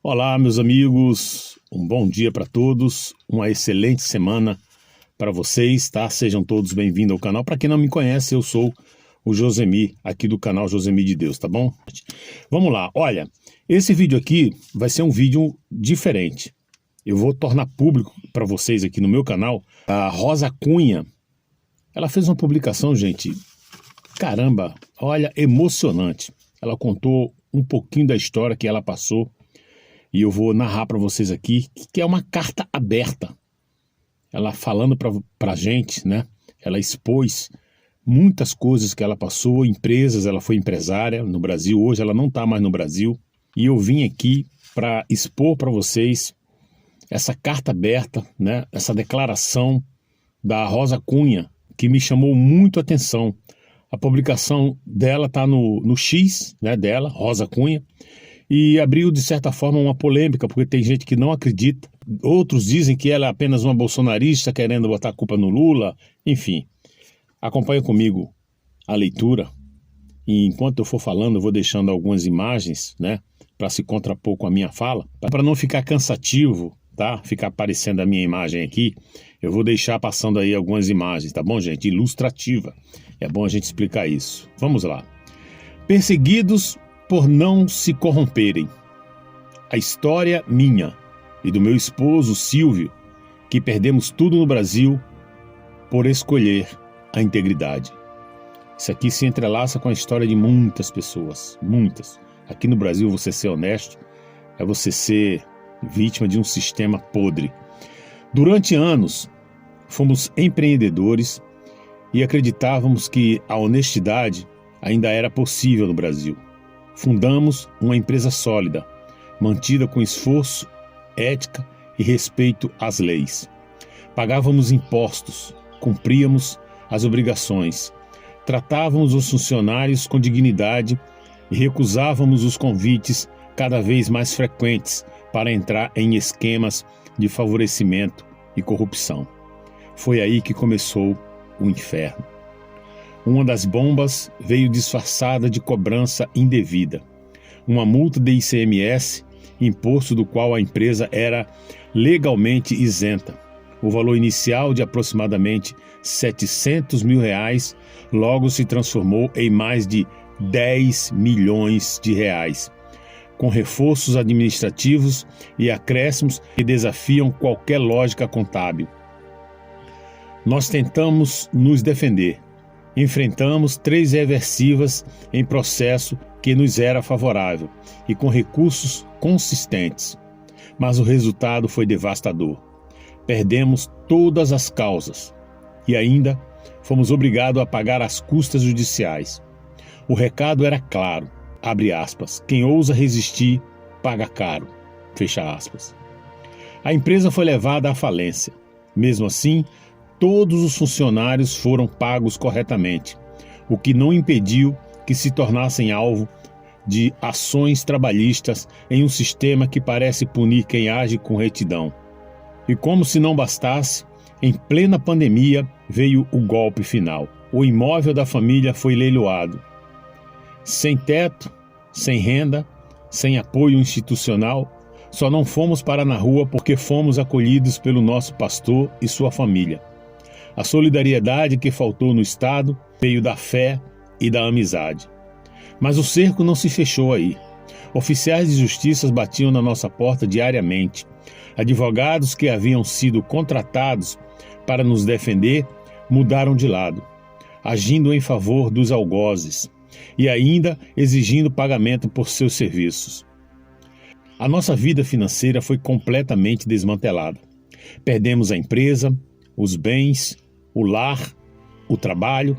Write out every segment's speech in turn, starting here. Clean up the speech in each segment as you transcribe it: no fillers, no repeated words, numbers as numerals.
Olá, meus amigos, um bom dia para todos, uma excelente semana para vocês, tá? Sejam todos bem-vindos ao canal. Para quem não me conhece, eu sou o Josemi, aqui do canal Josemi de Deus, tá bom? Vamos lá, olha, esse vídeo aqui vai ser um vídeo diferente. Eu vou tornar público para vocês aqui no meu canal. A Rosa Cunha, ela fez uma publicação, gente, caramba, olha, emocionante. Ela contou um pouquinho da história que ela passou e eu vou narrar para vocês aqui, que é uma carta aberta. Ela falando para a gente, né? Ela expôs muitas coisas que ela passou, empresas, ela foi empresária no Brasil, hoje ela não está mais no Brasil. E eu vim aqui para expor para vocês essa carta aberta, né? Essa declaração da Rosa Cunha, que me chamou muito a atenção. A publicação dela está no X, né, dela, Rosa Cunha, e abriu, de certa forma, uma polêmica, porque tem gente que não acredita. Outros dizem que ela é apenas uma bolsonarista querendo botar a culpa no Lula. Enfim, acompanha comigo a leitura. E enquanto eu for falando, eu vou deixando algumas imagens, né, para se contrapor com a minha fala. Para não ficar cansativo, tá? Ficar aparecendo a minha imagem aqui, eu vou deixar passando aí algumas imagens, tá bom, gente? Ilustrativa. É bom a gente explicar isso. Vamos lá. Perseguidos por não se corromperem. A história minha e do meu esposo Silvio, que perdemos tudo no Brasil por escolher a integridade. Isso aqui se entrelaça com a história de muitas pessoas, muitas. Aqui no Brasil, você ser honesto é você ser vítima de um sistema podre. Durante anos, fomos empreendedores e acreditávamos que a honestidade ainda era possível no Brasil. Fundamos uma empresa sólida, mantida com esforço, ética e respeito às leis. Pagávamos impostos, cumpríamos as obrigações, tratávamos os funcionários com dignidade e recusávamos os convites cada vez mais frequentes para entrar em esquemas de favorecimento e corrupção. Foi aí que começou o inferno. Uma das bombas veio disfarçada de cobrança indevida. Uma multa de ICMS, imposto do qual a empresa era legalmente isenta. O valor inicial de aproximadamente R$700 mil logo se transformou em mais de 10 milhões de reais, com reforços administrativos e acréscimos que desafiam qualquer lógica contábil. Nós tentamos nos defender. Enfrentamos 3 reversivas em processo que nos era favorável e com recursos consistentes. Mas o resultado foi devastador. Perdemos todas as causas e ainda fomos obrigados a pagar as custas judiciais. O recado era claro, abre aspas, quem ousa resistir, paga caro, fecha aspas. A empresa foi levada à falência. Mesmo assim, todos os funcionários foram pagos corretamente, o que não impediu que se tornassem alvo de ações trabalhistas em um sistema que parece punir quem age com retidão. E como se não bastasse, em plena pandemia veio o golpe final. O imóvel da família foi leiloado. Sem teto, sem renda, sem apoio institucional, só não fomos parar na rua porque fomos acolhidos pelo nosso pastor e sua família. A solidariedade que faltou no Estado veio da fé e da amizade. Mas o cerco não se fechou aí. Oficiais de justiça batiam na nossa porta diariamente. Advogados que haviam sido contratados para nos defender mudaram de lado, agindo em favor dos algozes e ainda exigindo pagamento por seus serviços. A nossa vida financeira foi completamente desmantelada. Perdemos a empresa, os bens, o lar, o trabalho,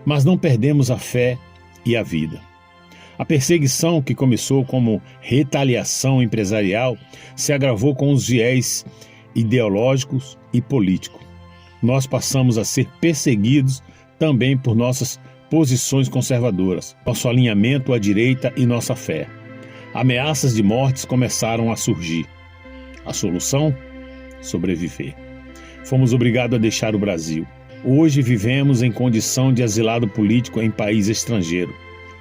mas não perdemos a fé e a vida. A perseguição, que começou como retaliação empresarial, se agravou com os viés ideológicos e políticos. Nós passamos a ser perseguidos também por nossas posições conservadoras, nosso alinhamento à direita e nossa fé. Ameaças de mortes começaram a surgir. A solução? Sobreviver. Fomos obrigados a deixar o Brasil. Hoje vivemos em condição de asilado político em país estrangeiro,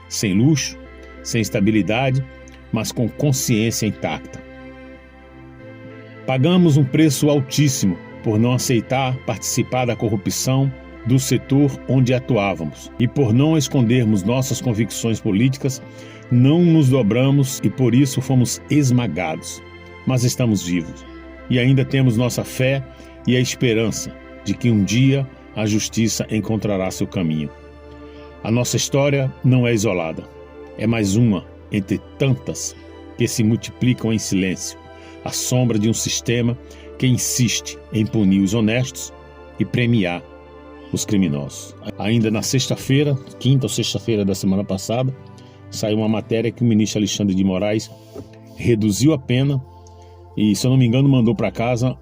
sem luxo, sem estabilidade, mas com consciência intacta. Pagamos um preço altíssimo por não aceitar participar da corrupção do setor onde atuávamos. E por não escondermos nossas convicções políticas, não nos dobramos e por isso fomos esmagados. Mas estamos vivos e ainda temos nossa fé e a esperança de que um dia a justiça encontrará seu caminho. A nossa história não é isolada, é mais uma entre tantas que se multiplicam em silêncio, à sombra de um sistema que insiste em punir os honestos e premiar os criminosos. Ainda na sexta-feira, quinta ou sexta-feira da semana passada, saiu uma matéria que o ministro Alexandre de Moraes reduziu a pena e, se eu não me engano, mandou para casa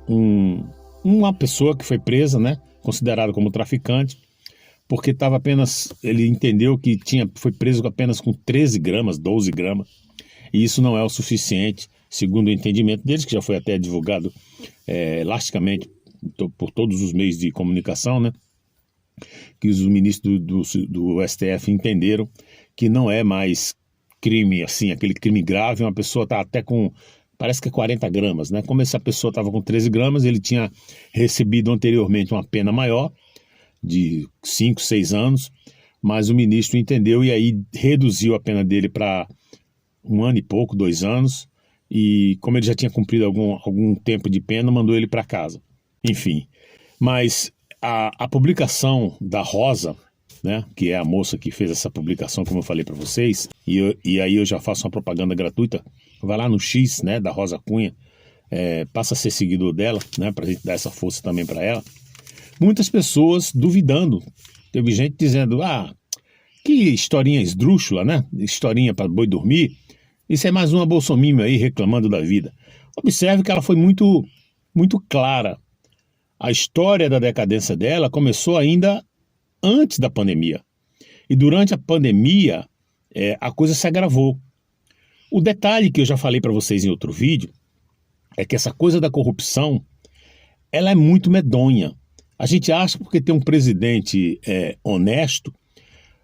uma pessoa que foi presa, né, considerada como traficante, porque estava apenas, ele entendeu que foi preso apenas com 13 gramas, 12 gramas, e isso não é o suficiente, segundo o entendimento deles, que já foi até divulgado elasticamente por todos os meios de comunicação, né, que os ministros do STF entenderam que não é mais crime, assim, aquele crime grave, uma pessoa está até com, parece que é 40 gramas, né? Como essa pessoa estava com 13 gramas, ele tinha recebido anteriormente uma pena maior, de 5, 6 anos, mas o ministro entendeu e aí reduziu a pena dele para 1 ano e pouco, 2 anos, e como ele já tinha cumprido algum tempo de pena, mandou ele para casa. Enfim, mas a publicação da Rosa, né, que é a moça que fez essa publicação, como eu falei para vocês, e aí eu já faço uma propaganda gratuita, vai lá no X, né, da Rosa Cunha, passa a ser seguidor dela, né, para a gente dar essa força também para ela. Muitas pessoas duvidando, teve gente dizendo, que historinha esdrúxula, né, historinha para boi dormir, isso é mais uma bolsominion aí reclamando da vida. Observe que ela foi muito, muito clara. A história da decadência dela começou ainda antes da pandemia. E durante a pandemia, a coisa se agravou. O detalhe que eu já falei para vocês em outro vídeo é que essa coisa da corrupção, ela é muito medonha. A gente acha que porque tem um presidente honesto,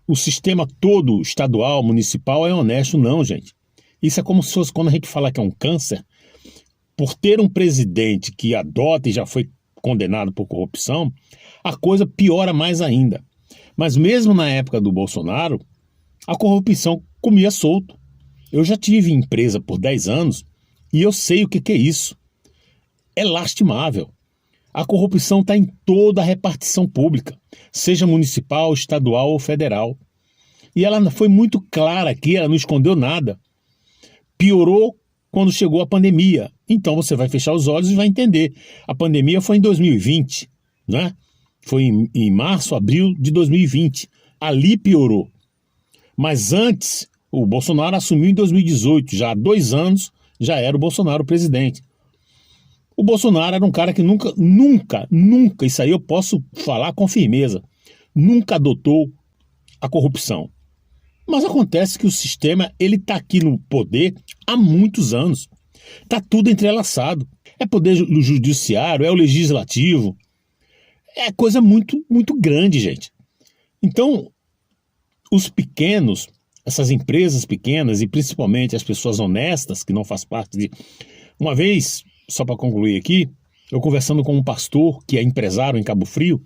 o sistema todo estadual, municipal é honesto. Não, gente. Isso é como se fosse quando a gente fala que é um câncer. Por ter um presidente que adota e já foi condenado por corrupção, a coisa piora mais ainda. Mas mesmo na época do Bolsonaro, a corrupção comia solto. Eu já tive empresa por 10 anos e eu sei o que é isso. É lastimável. A corrupção está em toda a repartição pública, seja municipal, estadual ou federal. E ela foi muito clara aqui, ela não escondeu nada. Piorou quando chegou a pandemia. Então você vai fechar os olhos e vai entender. A pandemia foi em 2020, né? Foi em março, abril de 2020. Ali piorou. Mas antes, o Bolsonaro assumiu em 2018, já há 2 anos, já era o Bolsonaro o presidente. O Bolsonaro era um cara que nunca, isso aí eu posso falar com firmeza, nunca adotou a corrupção. Mas acontece que o sistema, ele está aqui no poder há muitos anos. Está tudo entrelaçado. É poder judiciário, é o legislativo. É coisa muito, muito grande, gente. Então, os pequenos, essas empresas pequenas e principalmente as pessoas honestas que não fazem parte de... Uma vez, só para concluir aqui, eu conversando com um pastor que é empresário em Cabo Frio,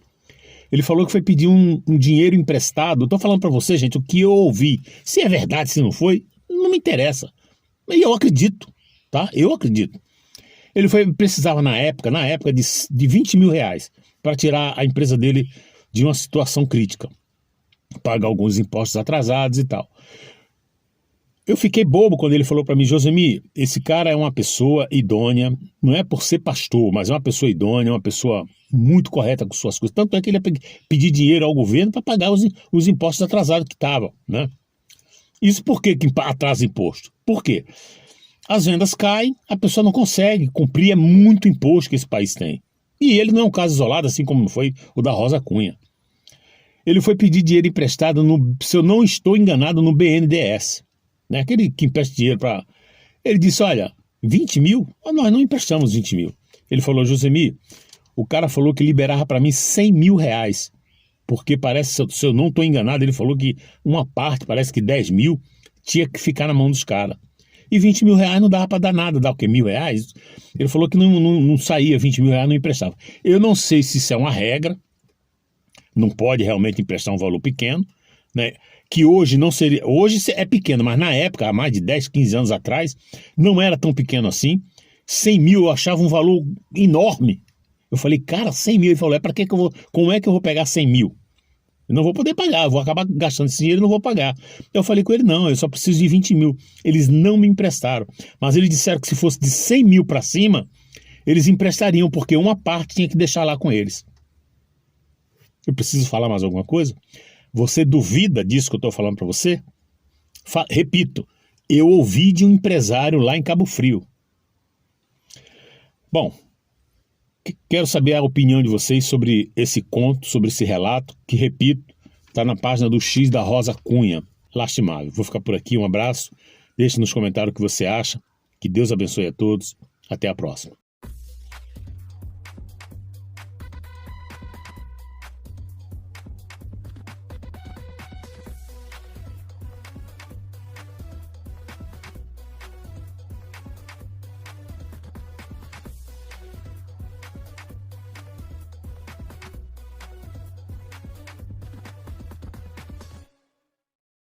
ele falou que foi pedir um dinheiro emprestado. Estou falando para você, gente, o que eu ouvi. Se é verdade, se não foi, não me interessa. E eu acredito, tá? Eu acredito. Ele precisava na época de 20 mil reais para tirar a empresa dele de uma situação crítica. Pagar alguns impostos atrasados e tal. Eu fiquei bobo quando ele falou para mim, Josemi, esse cara é uma pessoa idônea, não é por ser pastor, mas é uma pessoa idônea, uma pessoa muito correta com suas coisas. Tanto é que ele ia pedir dinheiro ao governo para pagar os impostos atrasados que estavam, né? Isso por que atrasa imposto? Por quê? As vendas caem, a pessoa não consegue cumprir, é muito imposto que esse país tem. E ele não é um caso isolado, assim como foi o da Rosa Cunha. Ele foi pedir dinheiro emprestado, se eu não estou enganado, no BNDES. Né? Aquele que empresta dinheiro para... Ele disse, olha, 20 mil? Nós não emprestamos 20 mil. Ele falou, Josemi, o cara falou que liberava para mim 100 mil reais. Porque parece, se eu não estou enganado, ele falou que uma parte, parece que 10 mil, tinha que ficar na mão dos caras. e 20 mil reais não dava para dar nada, dá o quê? R$ 1.000? Ele falou que não saía 20 mil reais, não emprestava. Eu não sei se isso é uma regra, não pode realmente emprestar um valor pequeno, né? Que hoje não seria, hoje é pequeno, mas na época, há mais de 10, 15 anos atrás, não era tão pequeno assim. 100 mil eu achava um valor enorme. Eu falei, cara, 100 mil. Ele falou, para que eu vou, como é que eu vou pegar 100 mil? Eu não vou poder pagar, eu vou acabar gastando esse dinheiro e não vou pagar. Eu falei com ele, não, eu só preciso de 20 mil. Eles não me emprestaram, mas eles disseram que se fosse de 100 mil para cima, eles emprestariam, porque uma parte tinha que deixar lá com eles. Eu preciso falar mais alguma coisa? Você duvida disso que eu estou falando para você? Repito, eu ouvi de um empresário lá em Cabo Frio. Bom, quero saber a opinião de vocês sobre esse conto, sobre esse relato, que, repito, está na página do X da Rosa Cunha. Lastimável. Vou ficar por aqui, um abraço. Deixe nos comentários o que você acha. Que Deus abençoe a todos. Até a próxima.